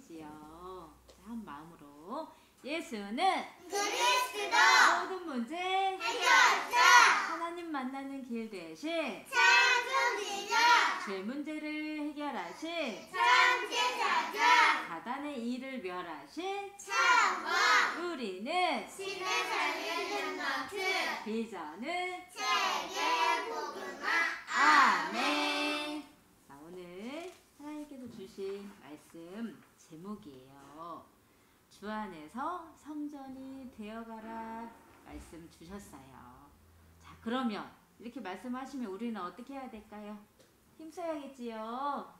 성령이지요. 자, 한 마음으로 예수는 그리스도 모든 문제 해결자 하나님 만나는 길 대신 창조주자 죄 문제를 해결하신 참제자자 사단의 일을 멸하신 창왕 우리는 신의 살리는 만큼 비전은 세계 복음화 아멘. 자, 오늘 하나님께서 주신 말씀 제목이에요. 주 안에서 성전이 되어가라 말씀 주셨어요. 자, 그러면 이렇게 말씀하시면 우리는 어떻게 해야 될까요? 힘써야겠지요.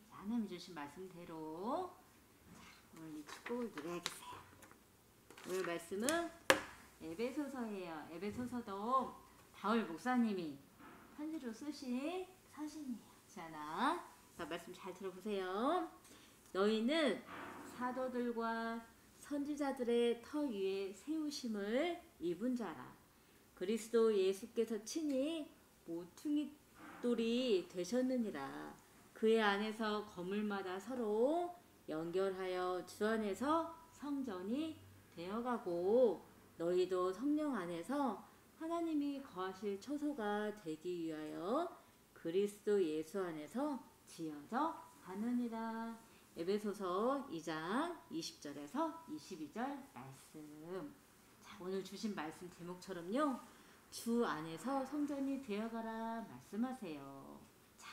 자, 하나님 주신 말씀대로 오늘 이 축복을 누려야겠어요. 오늘 말씀은 에베소서예요. 에베소서도 바울 목사님이 편지로 쓰신 서신이에요. 자나, 자, 말씀 잘 들어보세요. 너희는 사도들과 선지자들의 터 위에 세우심을 입은 자라. 그리스도 예수께서 친히 모퉁이돌이 되셨느니라. 그의 안에서 건물마다 서로 연결하여 주 안에서 성전이 되어가고 너희도 성령 안에서 하나님이 거하실 처소가 되기 위하여 그리스도 예수 안에서 지어져 가느니라. 에베소서 2장 20절에서 22절 말씀. 자, 오늘 주신 말씀 제목처럼요, 주 안에서 성전이 되어가라 말씀하세요. 자,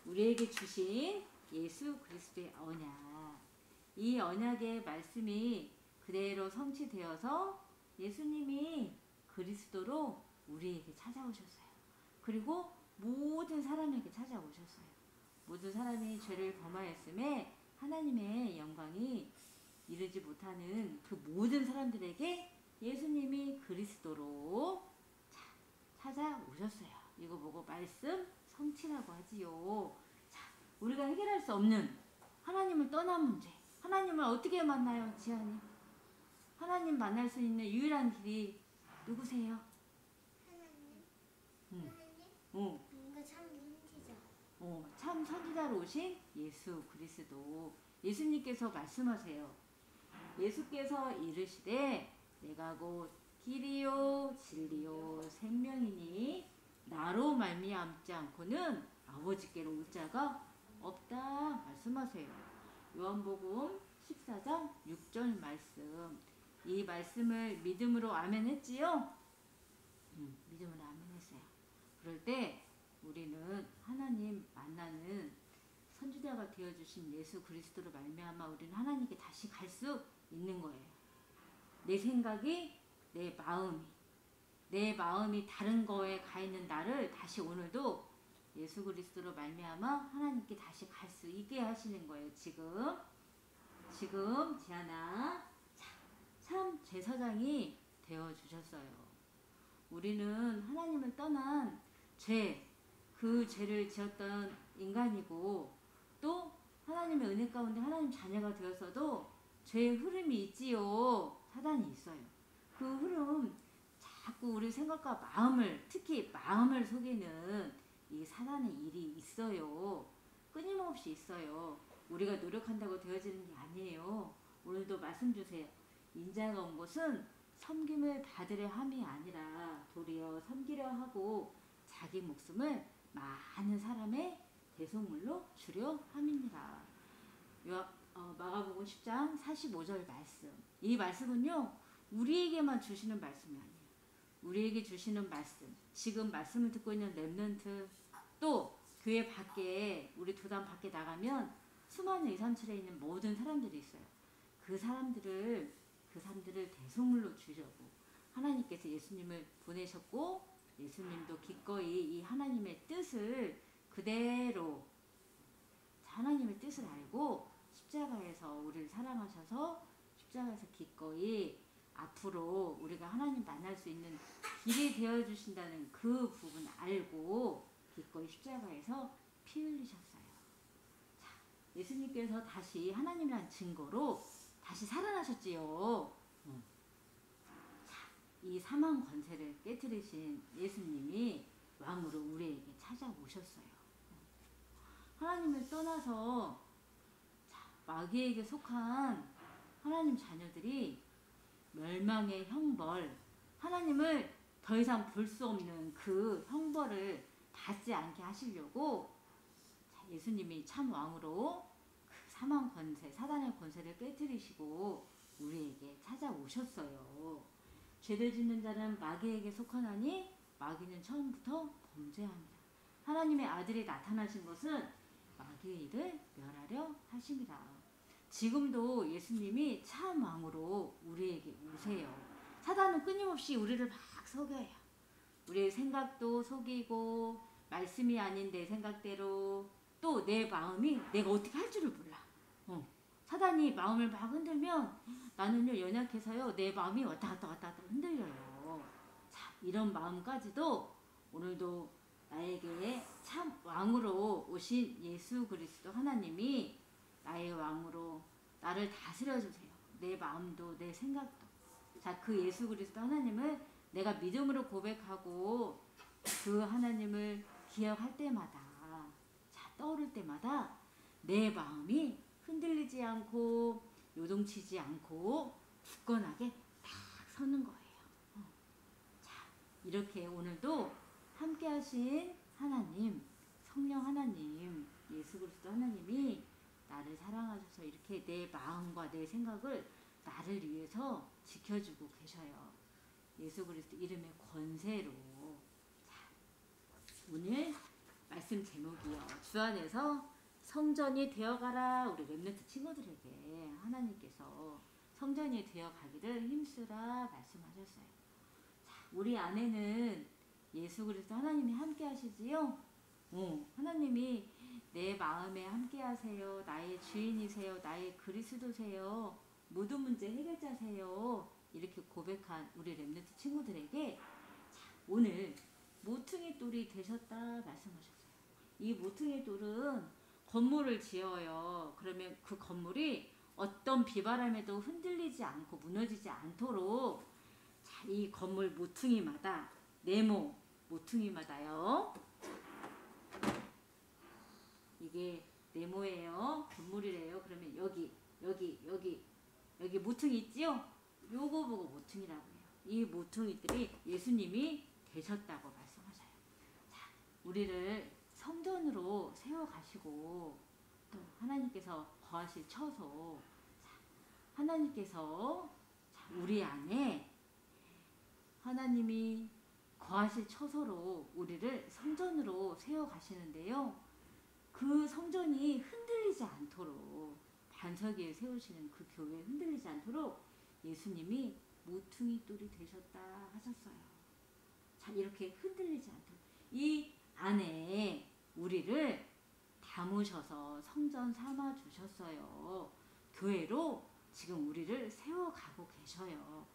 우리에게 주신 예수 그리스도의 언약, 이 언약의 말씀이 그대로 성취되어서 예수님이 그리스도로 우리에게 찾아오셨어요. 그리고 모든 사람에게 찾아오셨어요. 모든 사람이 죄를 범하였음에 하나님의 영광이 이르지 못하는 그 모든 사람들에게 예수님이 그리스도로 찾아오셨어요. 이거 보고 말씀 성취라고 하지요. 자, 우리가 해결할 수 없는 하나님을 떠난 문제, 하나님을 어떻게 만나요, 지안이? 하나님 만날 수 있는 유일한 길이 누구세요? 하나님 뭔가 참 힘지죠. 참 선지자로 오신 예수 그리스도. 예수님께서 말씀하세요. 예수께서 이르시되 내가 곧 길이요 진리요 생명이니 나로 말미암지 않고는 아버지께로 올 자가 없다 말씀하세요. 요한복음 14장 6절 말씀. 이 말씀을 믿음으로 아멘 했지요? 믿음으로 아멘 했어요. 그럴 때 우리는 하나님 만나는 선지자가 되어주신 예수 그리스도로 말미암아 우리는 하나님께 다시 갈 수 있는 거예요. 내 생각이, 내 마음이 다른 거에 가 있는 나를 다시 오늘도 예수 그리스도로 말미암아 하나님께 다시 갈 수 있게 하시는 거예요. 지금 지안아, 참 제사장이 되어주셨어요. 우리는 하나님을 떠난 그 죄를 지었던 인간이고, 또 하나님의 은혜 가운데 하나님 자녀가 되었어도 죄의 흐름이 있지요. 사단이 있어요. 그 흐름, 자꾸 우리 생각과 마음을, 특히 마음을 속이는 이 사단의 일이 있어요. 끊임없이 있어요. 우리가 노력한다고 되어지는 게 아니에요. 오늘도 말씀 주세요. 인자가 온 것은 섬김을 받으려 함이 아니라 도리어 섬기려 하고 자기 목숨을 많은 사람의 대속물로 주려 함이니라. 마가복음 10장 45절 말씀. 이 말씀은요, 우리에게만 주시는 말씀이 아니에요. 우리에게 주시는 말씀, 지금 말씀을 듣고 있는 렘넌트, 또 교회 밖에, 우리 도단 밖에 나가면 수많은 237에 있는 모든 사람들이 있어요. 그 사람들을 대속물로 주려고 하나님께서 예수님을 보내셨고, 예수님도 기꺼이 이 하나님의 뜻을 그대로, 하나님의 뜻을 알고 십자가에서 우리를 사랑하셔서 십자가에서 기꺼이 앞으로 우리가 하나님 만날 수 있는 길이 되어주신다는 그 부분 알고 기꺼이 십자가에서 피 흘리셨어요. 자, 예수님께서 다시 하나님이란 증거로 다시 살아나셨지요. 자, 이 사망 권세를 깨뜨리신 예수님이 왕으로 우리에게 찾아오셨어요. 하나님을 떠나서 마귀에게 속한 하나님 자녀들이 멸망의 형벌, 하나님을 더 이상 볼 수 없는 그 형벌을 받지 않게 하시려고 예수님이 참 왕으로 그 사망 권세, 사단의 권세를 깨뜨리시고 우리에게 찾아오셨어요. 죄를 짓는 자는 마귀에게 속하나니 마귀는 처음부터 범죄합니다. 하나님의 아들이 나타나신 것은 마귀의 일을 멸하려 하심이라. 지금도 예수님이 참 왕으로 우리에게 오세요. 사단은 끊임없이 우리를 막 속여요. 우리의 생각도 속이고 말씀이 아닌 내 생각대로 또 내 마음이 내가 어떻게 할 줄을 몰라. 사단이 마음을 막 흔들면 나는요 연약해서요 내 마음이 왔다 갔다 흔들려요. 자, 이런 마음까지도 오늘도 나에게 참 왕으로 오신 예수 그리스도 하나님이 나의 왕으로 나를 다스려 주세요. 내 마음도 내 생각도. 자, 그 예수 그리스도 하나님을 내가 믿음으로 고백하고 그 하나님을 기억할 때마다, 자, 떠오를 때마다 내 마음이 흔들리지 않고 요동치지 않고 굳건하게 딱 서는 거예요. 자, 이렇게 오늘도 함께 하신 하나님, 성령 하나님, 예수 그리스도 하나님이 나를 사랑하셔서 이렇게 내 마음과 내 생각을 나를 위해서 지켜주고 계셔요. 예수 그리스도 이름의 권세로. 자, 오늘 말씀 제목이요. 주 안에서 성전이 되어가라. 우리 렘넌트 친구들에게 하나님께서 성전이 되어가기를 힘쓰라 말씀하셨어요. 자, 우리 안에는 예수 그리스도 하나님이 함께 하시지요. 하나님이 내 마음에 함께 하세요. 나의 주인이세요. 나의 그리스도세요. 모든 문제 해결자세요. 이렇게 고백한 우리 렘넌트 친구들에게 자, 오늘 모퉁이 돌이 되셨다 말씀하셨어요. 이 모퉁이 돌은 건물을 지어요. 그러면 그 건물이 어떤 비바람에도 흔들리지 않고 무너지지 않도록 자, 이 건물 모퉁이마다 네모 모퉁이마다요. 이게 네모예요. 건물이래요. 그러면 여기 모퉁이 있지요? 요거 보고 모퉁이라고 해요. 이 모퉁이들이 예수님이 되셨다고 말씀하셔요. 자, 우리를 성전으로 세워가시고 또 하나님께서 거하실 처소, 자, 하나님께서 자, 우리 안에 하나님이 거하실 처소로 우리를 성전으로 세워가시는데요. 그 성전이 흔들리지 않도록 반석 위에 세우시는 그 교회 흔들리지 않도록 예수님이 모퉁이 돌이 되셨다 하셨어요. 자, 이렇게 흔들리지 않도록 이 안에 우리를 담으셔서 성전 삼아 주셨어요. 교회로 지금 우리를 세워가고 계셔요.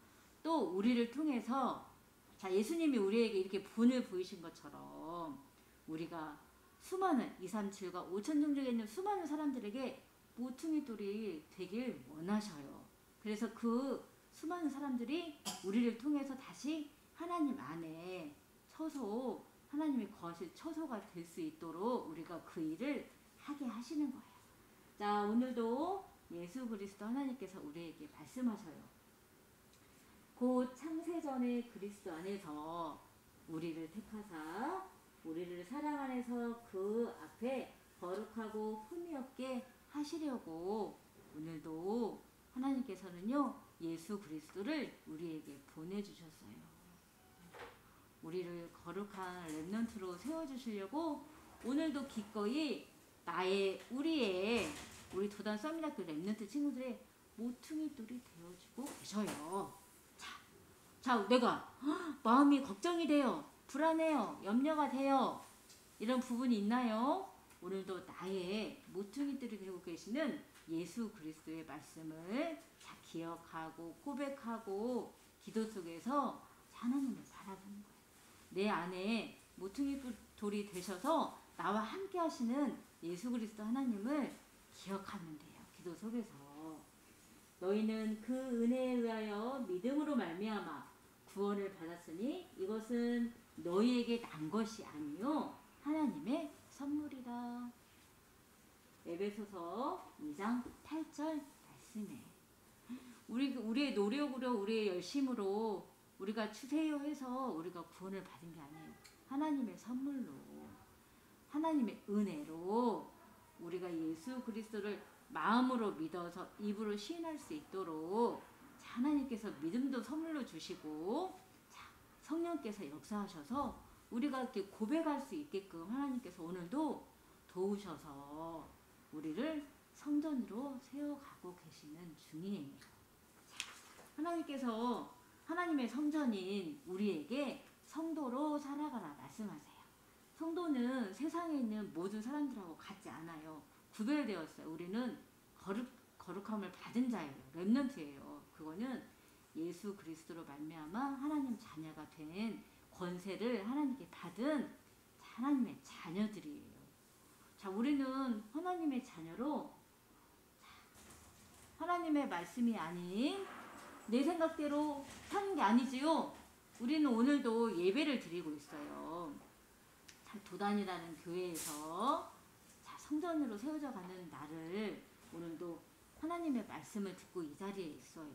또 우리를 통해서 자, 예수님이 우리에게 이렇게 본을 보이신 것처럼 우리가 수많은 237과 5천 종족에 있는 수많은 사람들에게 모퉁이 돌이 되길 원하셔요. 그래서 그 수많은 사람들이 우리를 통해서 다시 하나님 안에 처소, 하나님이 거하실 처소가 될 수 있도록 우리가 그 일을 하게 하시는 거예요. 자, 오늘도 예수 그리스도 하나님께서 우리에게 말씀하셔요. 곧 창세전에 그리스도 안에서 우리를 택하사 우리를 사랑 안에서 그 앞에 거룩하고 흠이 없게 하시려고 오늘도 하나님께서는요 예수 그리스도를 우리에게 보내주셨어요. 우리를 거룩한 렘넌트로 세워주시려고 오늘도 기꺼이 우리 도단 서민학교 렘넌트 친구들의 모퉁이 돌이 되어주고 계셔요. 자, 내가 마음이 걱정이 돼요. 불안해요. 염려가 돼요. 이런 부분이 있나요? 오늘도 나의 모퉁이들이 되고 계시는 예수 그리스도의 말씀을 자, 기억하고 고백하고 기도 속에서 하나님을 바라보는 거예요. 내 안에 모퉁이 돌이 되셔서 나와 함께 하시는 예수 그리스도 하나님을 기억하면 돼요. 기도 속에서. 너희는 그 은혜에 의하여 믿음으로 말미암아 구원을 받았으니 이것은 너희에게 난 것이 아니요 하나님의 선물이라. 에베소서 2장 8절 말씀에 우리의 노력으로 우리의 열심으로 우리가 추세요 해서 우리가 구원을 받은 게 아니에요. 하나님의 선물로 하나님의 은혜로 우리가 예수 그리스도를 마음으로 믿어서 입으로 시인할 수 있도록 하나님께서 믿음도 선물로 주시고 성령께서 역사하셔서 우리가 이렇게 고백할 수 있게끔 하나님께서 오늘도 도우셔서 우리를 성전으로 세워가고 계시는 중이에요. 하나님께서 하나님의 성전인 우리에게 성도로 살아가라 말씀하세요. 성도는 세상에 있는 모든 사람들하고 같지 않아요. 구별되었어요. 우리는 거룩함을 받은 자예요. 렘넌트예요. 그거는 예수 그리스도로 말미암아 하나님 자녀가 된 권세를 하나님께 받은 하나님의 자녀들이에요. 자, 우리는 하나님의 자녀로 하나님의 말씀이 아닌 내 생각대로 사는 게 아니지요. 우리는 오늘도 예배를 드리고 있어요. 도단이라는 교회에서 성전으로 세워져 가는 나를 오늘도 하나님의 말씀을 듣고 이 자리에 있어요.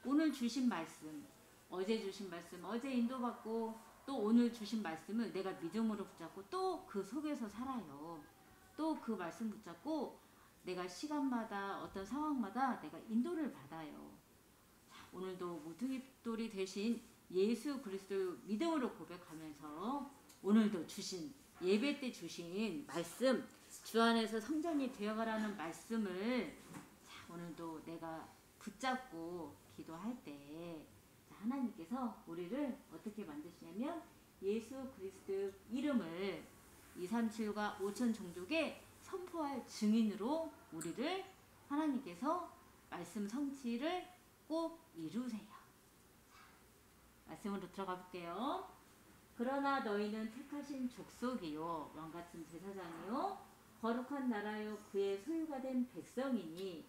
오늘 주신 말씀, 어제 주신 말씀, 어제 인도받고 또 오늘 주신 말씀을 내가 믿음으로 붙잡고 또 그 속에서 살아요. 또 그 말씀 붙잡고 내가 시간마다 어떤 상황마다 내가 인도를 받아요. 오늘도 모퉁이돌이 되신 예수 그리스도 믿음으로 고백하면서 오늘도 주신 예배 때 주신 말씀, 주 안에서 성전이 되어가라는 말씀을 오늘도 내가 붙잡고 기도할 때 하나님께서 우리를 어떻게 만드시냐면 예수 그리스도 이름을 237과 5천 종족에 선포할 증인으로 우리를 하나님께서 말씀 성취를 꼭 이루세요. 말씀으로 들어가 볼게요. 그러나 너희는 택하신 족속이요 왕같은 제사장이요 거룩한 나라요 그의 소유가 된 백성이니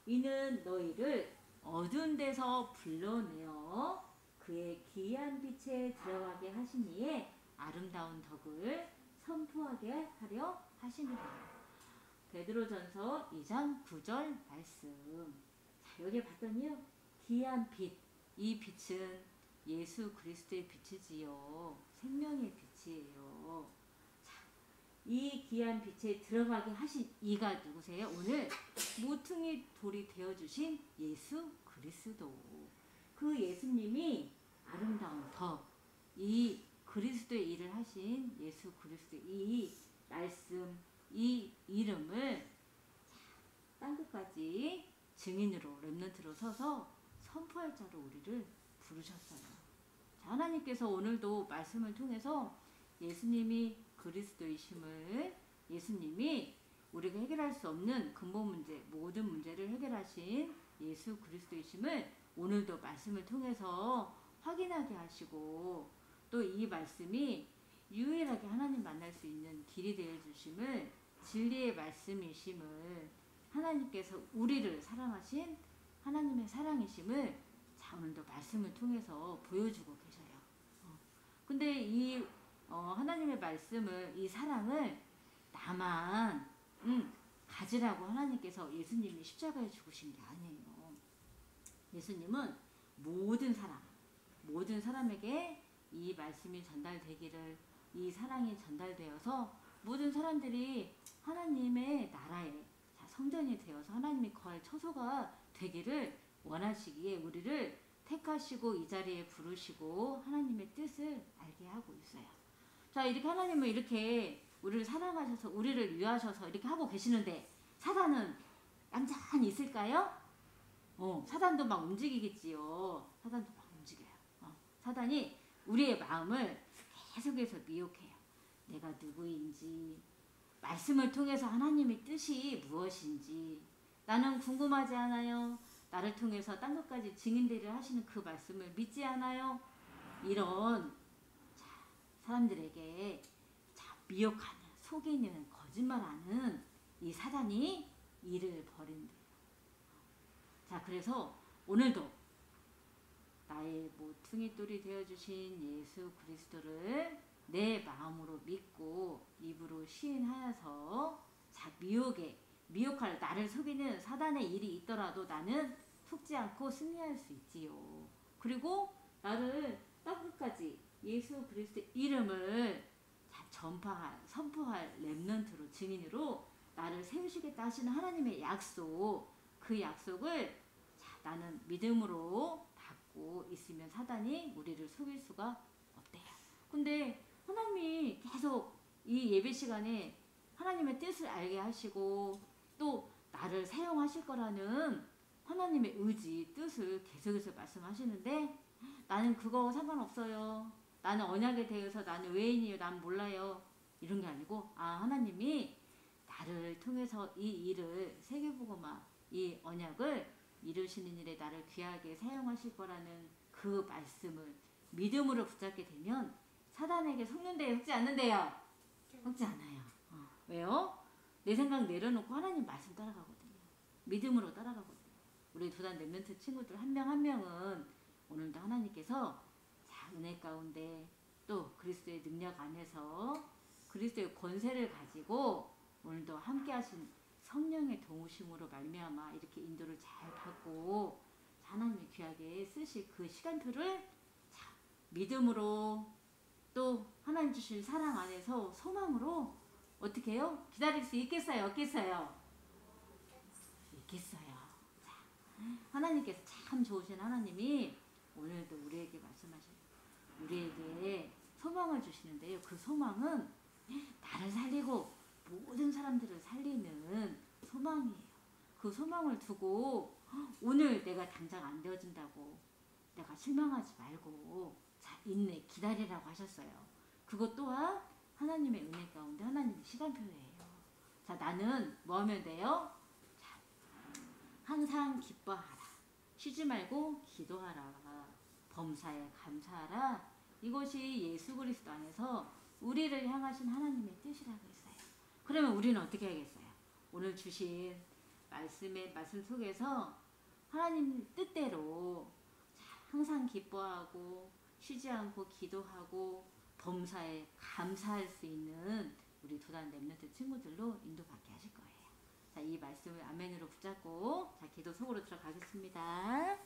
이는 너희를 어두운 데서 불러내어 그의 기이한 빛에 들어가게 하시니에 아름다운 덕을 선포하게 하려 하심이라. 베드로전서 2장 9절 말씀. 자, 여기 봤더니요. 기이한 빛. 이 빛은 예수 그리스도의 빛이지요. 생명의 빛이에요. 자, 이 기이한 빛에 들어가게 하신 이가 누구세요? 오늘 모퉁이 돌이 되어주신 예수 그리스도. 그 예수님이 아름다운 덕, 이 그리스도의 일을 하신 예수 그리스도 이 말씀, 이 이름을 땅끝까지 증인으로 렘넌트로 서서 선포할 자로 우리를 부르셨어요. 자, 하나님께서 오늘도 말씀을 통해서 예수님이 그리스도이심을, 예수님이 우리가 해결할 수 없는 근본 문제, 모든 문제를 해결하신 예수 그리스도이심을 오늘도 말씀을 통해서 확인하게 하시고 또 이 말씀이 유일하게 하나님 만날 수 있는 길이 되어 주심을, 진리의 말씀이심을, 하나님께서 우리를 사랑하신 하나님의 사랑이심을 자, 오늘도 말씀을 통해서 보여주고 계셔요. 근데 이 하나님의 말씀을, 이 사랑을 나만 가지라고 하나님께서 예수님이 십자가에 죽으신 게 아니에요. 예수님은 모든 사람, 모든 사람에게 이 말씀이 전달되기를, 이 사랑이 전달되어서 모든 사람들이 하나님의 나라에 성전이 되어서 하나님이 거할 처소가 되기를 원하시기에 우리를 택하시고 이 자리에 부르시고 하나님의 뜻을 알게 하고 있어요. 자, 이렇게 하나님은 이렇게 우리를 사랑하셔서 우리를 위하셔서 이렇게 하고 계시는데 사단은 얌전히 있을까요? 사단도 막 움직이겠지요. 사단도 막 움직여요. 사단이 우리의 마음을 계속해서 미혹해요. 내가 누구인지, 말씀을 통해서 하나님의 뜻이 무엇인지 나는 궁금하지 않아요. 나를 통해서 땅 끝까지 증인되리라 하시는 그 말씀을 믿지 않아요. 이런 사람들에게 미혹하는, 속이는, 거짓말하는 이 사단이 일을 벌인대요. 자, 그래서 오늘도 나의 모퉁이돌이 되어주신 예수 그리스도를 내 마음으로 믿고 입으로 시인하여서 미혹의 미혹할 나를 속이는 사단의 일이 있더라도 나는 속지 않고 승리할 수 있지요. 그리고 나를 땅끝까지 예수 그리스도의 이름을 선포할 렘넌트로 증인으로 나를 세우시겠다 하시는 하나님의 약속, 그 약속을 나는 믿음으로 받고 있으면 사단이 우리를 속일 수가 없대요. 근데 하나님이 계속 이 예배 시간에 하나님의 뜻을 알게 하시고 또 나를 사용하실 거라는 하나님의 의지, 뜻을 계속해서 말씀하시는데 나는 그거 상관없어요. 나는 언약에 대해서 나는 외인이에요. 난 몰라요. 이런 게 아니고 하나님이 나를 통해서 이 일을 세계복음화 이 언약을 이루시는 일에 나를 귀하게 사용하실 거라는 그 말씀을 믿음으로 붙잡게 되면 사단에게 속는데요? 속지 않는데요? 속지 않아요. 왜요? 내 생각 내려놓고 하나님 말씀 따라가거든요. 믿음으로 따라가거든요. 우리 도단 렘넌트 친구들 한 명 한 명은 오늘도 하나님께서 은혜 가운데 또 그리스도의 능력 안에서 그리스도의 권세를 가지고 오늘도 함께 하신 성령의 도우심으로 말미암아 이렇게 인도를 잘 받고 하나님이 귀하게 쓰실 그 시간표를 믿음으로 또 하나님 주신 사랑 안에서 소망으로 어떻게 해요? 기다릴 수 있겠어요? 없겠어요? 있겠어요. 자, 하나님께서 참 좋으신 하나님이 오늘도 우리에게 말씀하셔요. 우리에게 소망을 주시는데요. 그 소망은 나를 살리고 모든 사람들을 살리는 소망이에요. 그 소망을 두고 오늘 내가 당장 안 되어진다고 내가 실망하지 말고 인내 기다리라고 하셨어요. 그것 또한 하나님의 은혜 가운데 하나님의 시간표예요. 자, 나는 뭐 하면 돼요? 자, 항상 기뻐하라. 쉬지 말고 기도하라. 범사에 감사하라. 이것이 예수 그리스도 안에서 우리를 향하신 하나님의 뜻이라고 했어요. 그러면 우리는 어떻게 하겠어요? 오늘 주신 말씀 속에서 하나님 뜻대로 항상 기뻐하고 쉬지 않고 기도하고 범사에 감사할 수 있는 우리 도단 렘넌트 친구들로 인도받게 하실 거예요. 자, 이 말씀을 아멘으로 붙잡고 기도 속으로 들어가겠습니다.